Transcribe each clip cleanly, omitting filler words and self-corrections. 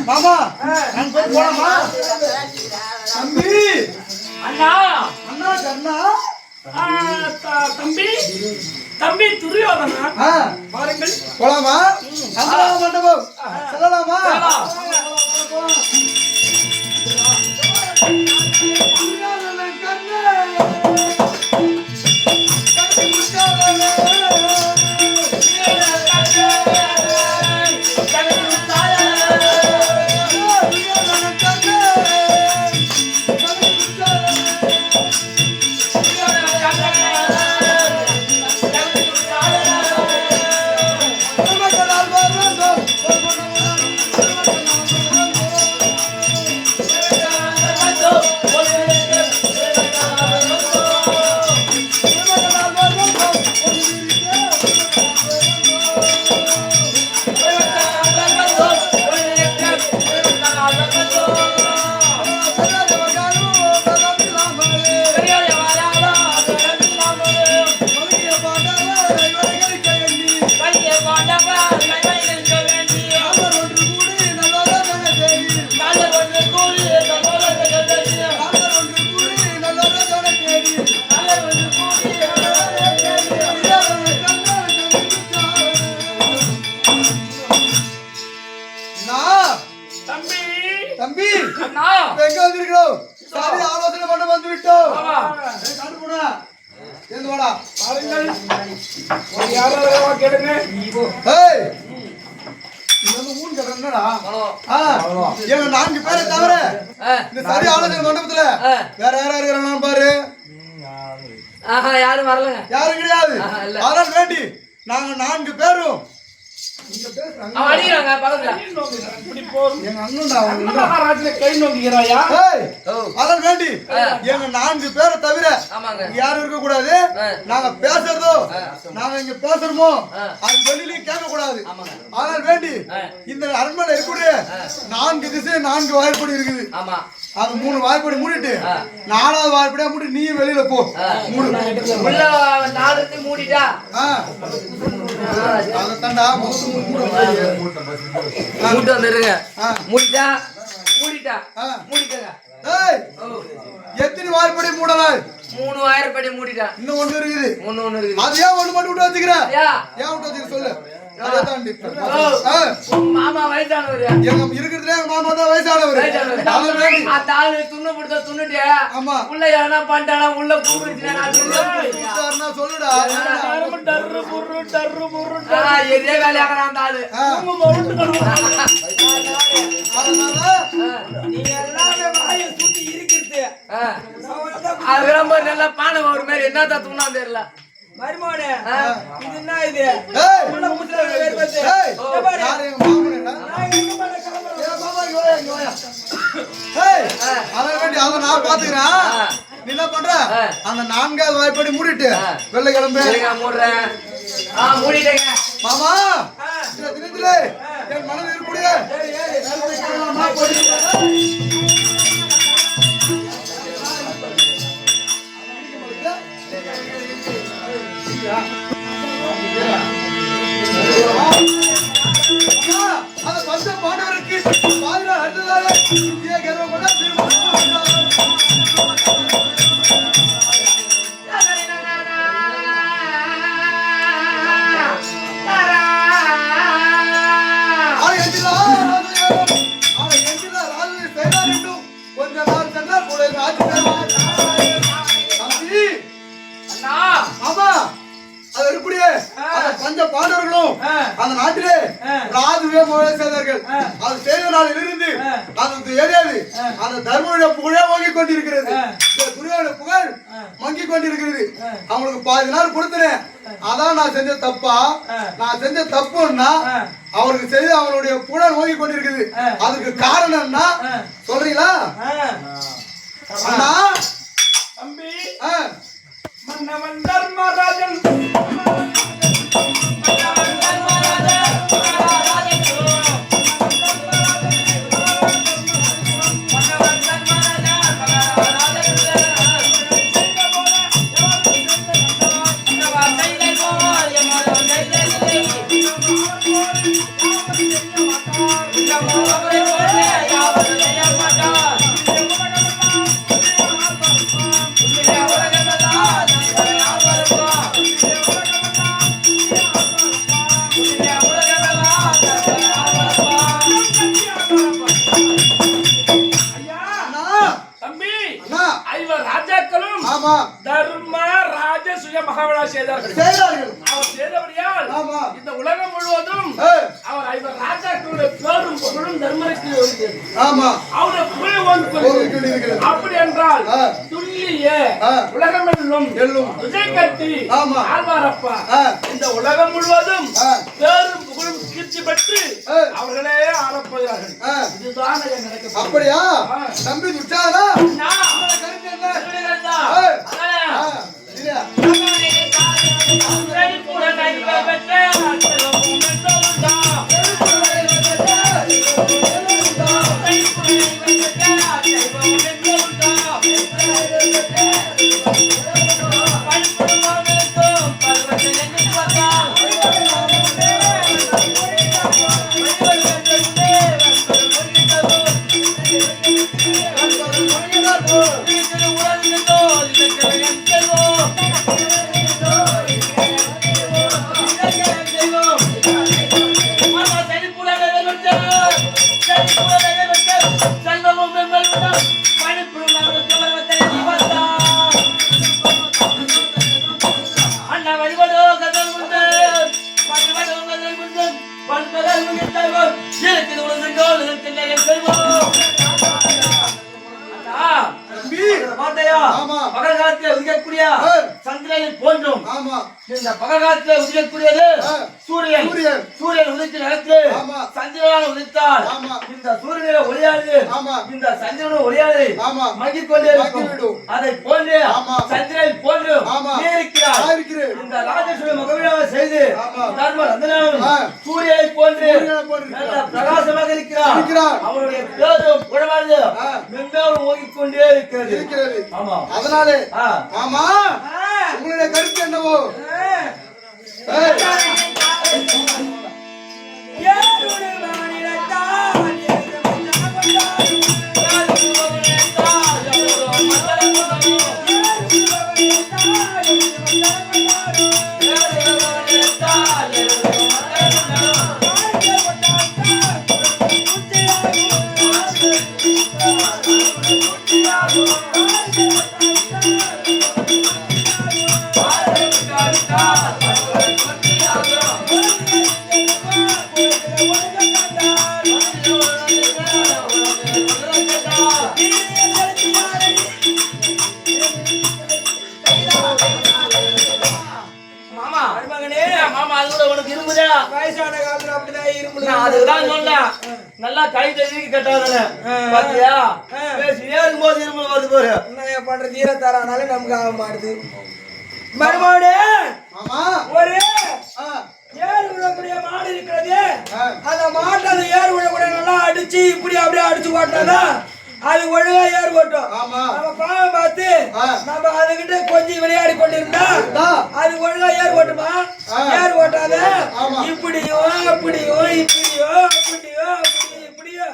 மாமா நான் போய் போலாமா? தம்பி அண்ணா அண்ணா அண்ணா தம்பி தம்பி துரியோதனா பாருங்கள் போலாமா? அங்கலாமா மண்டபம் செல்லலாமா? தம்பி எங்க வந்திருக்கிறோம்? சரி ஆலோசனை பண்ண வந்து விட்டோம். நான்கு பேரை தவிர இந்த சரி ஆலோசனை மண்டபத்துல வேற யாரா இருக்கிறாங்க பாரு. யாரும் வரல, யாரும் கிடையாது. அதனால வேண்டி நாங்க நான்கு பேரும் அடிக்கிறாங்க பக்கத்துல. எங்க அண்ணன் கை நோக்கிக்கிறாயா? அதனால வேண்டி எங்க நான்கு பேரை தவிர யாரும் இருக்க கூடாது. நாங்க பேசுறதோ நாங்க இங்க பேசுறோமோ அது வெளியிலயும் கேட்க கூடாது. அதனால வேண்டி இந்த அரண்மனை இருக்கக்கூடிய நான்கு திசை நான்கு வாய்ப்படி இருக்குது. அது மூணு வாய்ப்படி மூடிட்டு நாலாவது வாய்ப்படியா மூடி நீ வெளியில போ. மூடிட்டா அதத்தாண்டா மூட்டு வந்துருங்க. மூடிட்டா மூடிட்டா மூடிட்டா. எத்தனை வாய்ப்படி மூடலாம்? 3 வாய்ப்படி மூடிட்டா. இன்னும் ஒண்ணு இருக்குது. ஒண்ணு இருக்குது. அது ஏன் ஒண்ணு மட்டும் விட்டு வச்சுக்கிற? ஏன் விட்டு வச்சுக்கிற சொல்லு. மாமா வயசானவர். எங்க இருக்கிறதுல எங்க மாமா தான் வயசானவர். அந்த ஆளு துண்ணுபடுத்த துண்ணுட்டு உள்ள எதனா பண்ணிட்டானா உள்ள கூப்பிடுச்சுன்னா சொல்லுடா. எதே வேலையாகிறான் அந்த ஆளு. நீங்க எல்லாமே வாயை சுத்தி இருக்கிறது. அது ரொம்ப நல்ல பானை ஒரு மாதிரி என்னதான் துண்ணா தெரியல. மருமோனே இது என்ன இது? உள்ள முத்திர வேர் வந்து யாரு எங்க மாமனேடா? நான் எங்க பண்ண கிளம்பறேன். ஏ மாமா இங்க வா இங்க வா. அத வேண்டி அத நான் பாத்துக்கறேன். நீ என்ன பண்ற? அந்த நான்காவது வாய்ப்படி மூடிட்டு வெள்ளை கிளம்பு. சரிங்க மூடுறேன். மூடிட்டேங்க. மாமா இந்த தினத்திலே என் மனதில் இருக்கக்கூடிய மா போடி. அந்த பஞ்ச பாண்டவருக்கு பாதிரா அடுத்ததாக இந்திய கர்வப்பட கொஞ்ச நாள் சென்றால் கூட ஆமா அது எப்படியே பஞ்ச பாண்டவர்களும் அந்த நாட்டிலே ராஜுவே செய்தார்கள். அது செய்த நாளில் இருந்து அது ஏரியாது அந்த தர்மனுடைய புகழே வாங்கிக் கொண்டிருக்கிறது. துரியோட புகழ் மங்கிக் கொண்டிருக்கிறது. அவங்களுக்கு 10 நாள் கொடுத்தேன். அதான் நான் செஞ்ச தப்பா? நான் செஞ்ச தப்புன்னா அவருக்கு செய்து அவனுடைய புகழ் வாங்கிக் கொண்டிருக்குது. அதுக்கு காரணம்னா சொல்றீங்களா அண்ணா? தம்பி மன்னவன் தர்மராஜன் Come on. ஆமா தர்ம ராஜ சுய மகாவிழா செய்தார்கள். அவர் செய்தபடியால் ஆமா இந்த உலகம் முழுவதும் அவர் ராஜாக்களுடைய பேரும் புகழும் தர்மருக்கு இருக்கிறது. ஆமா அவருடைய புகழ் ஓங்கிக்கொண்டிருக்கிறது. அப்படி என்றால் துல்லிய உலகமெல்லும் விஜய் கட்டி ஆழ்வாரப்பா இந்த உலகம் முழுவதும் பேரும் புகழும் கீர்த்தி பெற்று அவர்களே ஆளப்போகிறார்கள். இதுதான் நடக்கும். அப்படியா தம்பி துச்சாதா சந்திரனில் போன்றும் இந்த பககாலத்தில் உதிக்கக்கூடியது சூரியன். சூரியன் உதித்து நடத்து சந்திரனால் உதித்தால் இந்த சூரியனை ஒளியாது இந்த சந்திரனை ஒளியாது மங்கிக் கொண்டே இருக்கும். அதை போன்று சந்திரனை போன்று இருக்கிறார். இந்த ராஜேஸ்வரி மகவிழாவை செய்து தர்ம ரந்தனாவும் சூரியனை போன்று பிரகாசமாக இருக்கிறார். அவருடைய பேரும் புகழானது மென்மேலும் ஓங்கிக் கொண்டே இருக்கிறது. அதனாலே ஆமா உங்களுடைய கருத்து என்னவோ? நல்லா கை தள்ளி கட்டாதானே பாத்தியா? ஏறும் போது இருமல் வருது பாரு. என்ன பண்றது? ஈரத்தாரானாலும் நமக்கு ஆக மாட்டுது. மறுபடி ஒரு ஏறு விழக்கூடிய மாடு இருக்கிறது. அந்த மாட்டை அந்த ஏறு விழக்கூடிய நல்லா அடிச்சு இப்படி அப்படியே அடிச்சு ஓட்டினாதான் அது ஒழுங்கா ஏறு ஓட்டும். நம்ம பாவம் பார்த்து நம்ம அதுகிட்ட கொஞ்சம் விளையாடி கொண்டிருந்தா அது ஒழுங்கா ஏறு ஓட்டுமா? ஏறு ஓட்டாத இப்படியோ அப்படியோ இப்படியோ அப்படியோ இப்படியோ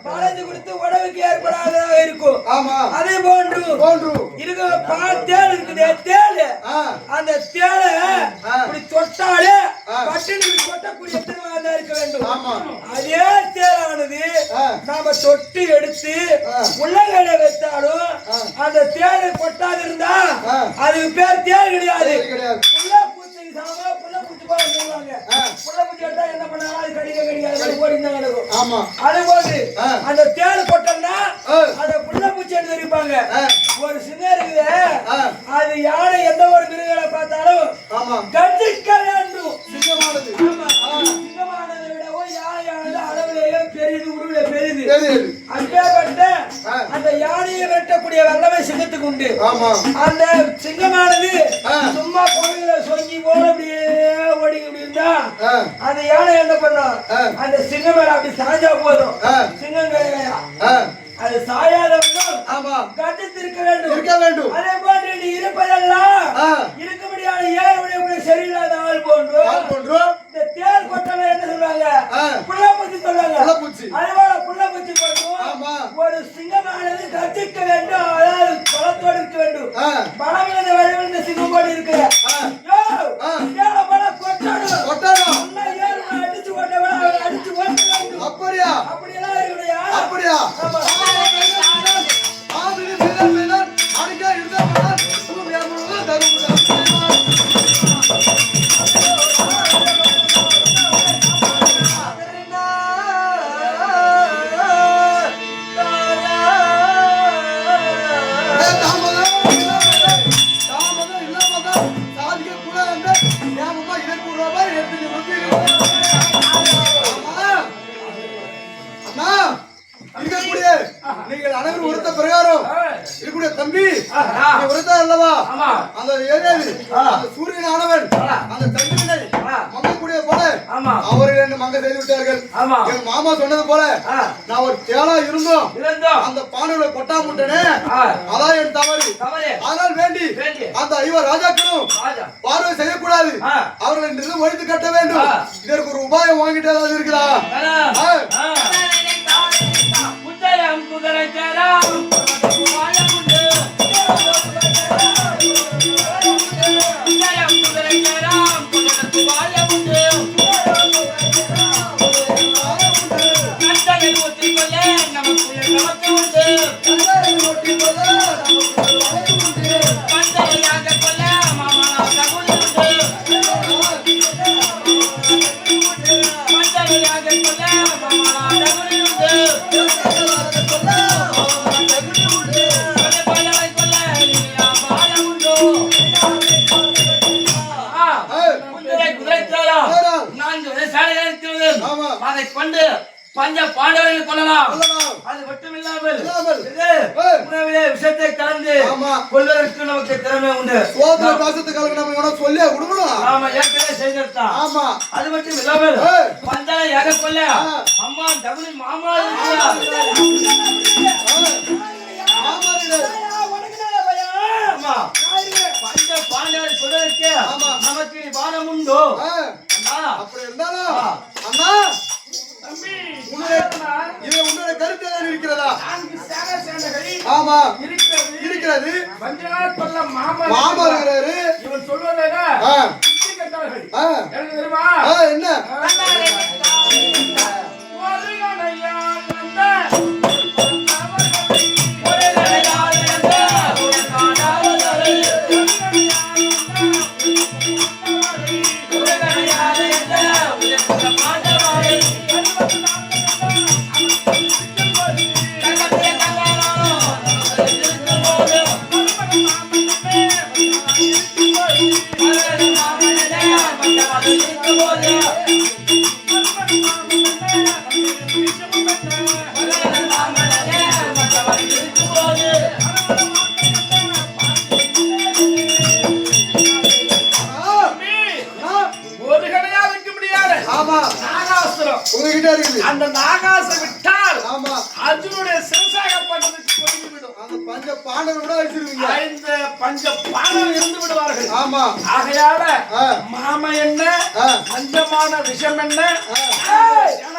பழஞ்சு கொடுத்து உடவுக்கு ஏற்படாததாக இருக்கும். அதே போன்று இருக்க தேள் இருக்குது. தேள் அந்த தேளை இப்படி தொட்டாலே பட்டினி தொட்டக்கூடிய திருமணம் இருக்க வேண்டும். அதே தேளானது நாம தொட்டு எடுத்து உள்ளங்கையில வைத்தாலும் அந்த தேளை கொட்டாது இருந்தா அதுக்கு பேர் தேள் கிடையாது. புள்ள பூச்சி சாமா புள்ள பூச்சி போல சொல்லுவாங்க. புள்ள பூச்சி எடுத்தா என்ன பண்ணாலும் அது கடிக்க கடிக்காது ஓடி தான் கிடக்கும். அது போது அந்த தேள் கொட்டா அந்த புள்ள பூச்சி எடுத்து இருப்பாங்க. ஒரு சின்ன இருக்குது அது யானை எந்த ஒரு மிருகங்களை பார்த்தாலும் கண்டிக்க வேண்டும். சிங்கமானது சிங்கமானதை விடவோ யானையானது அளவிலேயே பெரிது உருவில பெரிது. அப்பேற்பட்ட அந்த யானையை வெட்டக்கூடிய வல்லமை சிங்கத்துக்கு உண்டு. அந்த சிங்கமானது சும்மா பொழுதுல சொங்கி போல அப்படியே ஓடி இருந்தா அந்த யானை என்ன பண்ணும்? அந்த சிங்கம் மேல அப்படி சாஞ்சா போதும். சிங்கம் அது சாயாதவங்களும் கண்டித்திருக்க வேண்டும். அதே போன்று நீ இருப்பதெல்லாம் இருக்க முடியாத ஏழு சரியில்லாத ஆள் போன்று இந்த தேர் கொட்டல என்ன சொல்றாங்க? புள்ளப்பூச்சி சொல்றாங்க. அதேபோல புள்ளப்பூச்சி போன்றும் ஒரு சிங்கமானது கத்திக்க வேண்டும். அதாவது பலத்தோடு இருக்க வேண்டும். பலவிழுந்த வழிவிழுந்த சிங்கம் போடு இருக்கிற கொட்டணும் அடிச்சு ஓட்ட அடிச்சு ஓட்ட வேண்டும். அப்படியெல்லாம் இருக்கலையா? அப்படியா? ஆமா. அந்த ஏரியாவில் அந்த சூரியன் ஆனவன் அந்த சந்திரனை மங்கக்கூடிய போல ஆமா. அவர்கள் என்ன மங்க செய்து விட்டார்கள். ஆமா. என் மாமா சொன்னது போல நான் ஒரு தேளா இருந்தோம் அந்த பானையில கொட்டா முட்டனே அதான் என் தவறு. அதனால் வேண்டி அந்த ஐவர் ராஜாக்களும் பார்வை செய்யக்கூடாது. அவர்கள் என்று ஒழித்து கட்ட வேண்டும். இதற்கு ஒரு உபாயம் வாங்கிட்டு ஏதாவது இருக்குதா? அதை கொண்டு பஞ்ச பாண்டவர்கள் கொள்ளலாம். அது மட்டும் இல்லாமல் உணவிலே விஷத்தை கலந்து கொள்வதற்கு நமக்கு திறமை உண்டு. சோதனை பாசத்தை கலந்து நம்ம இவனை சொல்லியா கொடுக்கணும். நாம ஏற்கனவே செய்திருந்தான். அது மட்டும் இல்லாமல் பஞ்சனை யாக கொள்ள அம்மா தகுதி மாமா பஞ்ச பாண்டவர் சொல்வதற்கு நமக்கு பானம் உண்டோ? அப்படி இருந்தாலும் அண்ணா உன்னுடைய கருத்து ஏதாவது இருக்கிறதா? ஆமா இருக்கிறது. மாமா இருக்கிறாரு. இவன் சொல்வதா என்ன அந்த நாகாசம் விட்டால் அர்ஜுனுடைய சிவசாகப்பட்டதுக்கு போய்விடும். அந்த பஞ்ச பாண்டவர் கூட அழிச்சிருவீங்க. இந்த பஞ்ச பாண்டவர் இருந்து விடுவார்கள். ஆமா. ஆகையால மாம என்ன பஞ்சமான விஷம் என்ன என்ன